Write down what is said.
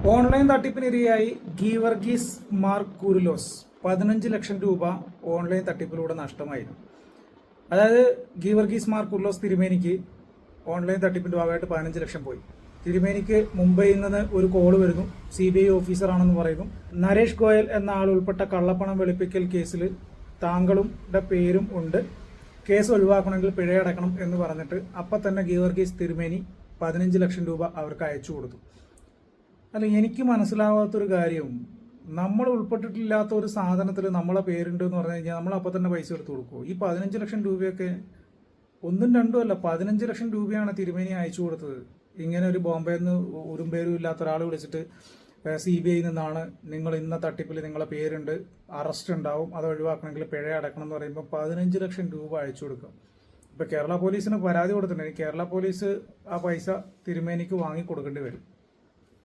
Online തട്ടിപ്പിനിരയായി Geevarghese Mar Coorilos 15 ലക്ഷം രൂപ online തട്ടിപ്പിലൂടെ നഷ്ടമായിരുന്നു. അതായത് ഗീവർഗീസ് മാർ കൂറിലോസ് തിരുമേനിക്ക് ഓൺലൈൻ തട്ടിപ്പിന്റെ ഭാഗമായിട്ട് 15 ലക്ഷം പോയി. തിരുമേനിക്ക് മുംബൈയിൽ നിന്ന് ഒരു കോള് വരുന്നു. CBI ഓഫീസറാണെന്ന് പറയുന്നു. നരേഷ് ഗോയൽ എന്ന ആൾ ഉൾപ്പെട്ട കള്ളപ്പണം വെളുപ്പിക്കൽ കേസിൽ താങ്കളുടെ പേരും ഉണ്ട്, കേസ് ഒഴിവാക്കണമെങ്കിൽ പിഴയടക്കണം എന്ന് പറഞ്ഞിട്ട് അപ്പം തന്നെ ഗീവർഗീസ് തിരുമേനി 15 ലക്ഷം രൂപ അവർക്ക് അയച്ചു കൊടുത്തു. അല്ല, എനിക്ക് മനസ്സിലാവാത്തൊരു കാര്യം, നമ്മൾ ഉൾപ്പെട്ടിട്ടില്ലാത്ത ഒരു സാധനത്തിൽ നമ്മളെ പേരുണ്ട് എന്ന് പറഞ്ഞു കഴിഞ്ഞാൽ നമ്മൾ അപ്പം തന്നെ പൈസ എടുത്ത് കൊടുക്കുമോ? ഈ 15 ലക്ഷം രൂപയൊക്കെ ഒന്നും രണ്ടും അല്ല, 15 ലക്ഷം രൂപയാണ് തിരുമേനി അയച്ചു കൊടുത്തത്. ഇങ്ങനെ ഒരു ബോംബെയിൽ നിന്ന് ഒരു പേരും ഇല്ലാത്ത ഒരാൾ വിളിച്ചിട്ട് CBI നിന്നാണ് നിങ്ങൾ ഇന്ന തട്ടിപ്പിൽ നിങ്ങളെ പേരുണ്ട്, അറസ്റ്റ് ഉണ്ടാവും, അത് ഒഴിവാക്കണമെങ്കിൽ പിഴ അടക്കണം എന്ന് പറയുമ്പോൾ 15 ലക്ഷം രൂപ അയച്ചു കൊടുക്കും. ഇപ്പം കേരള പോലീസിന് പരാതി കൊടുത്തിട്ടുണ്ടെങ്കിൽ കേരള പോലീസ് ആ പൈസ തിരുമേനിക്ക് വാങ്ങി കൊടുക്കേണ്ടി വരും.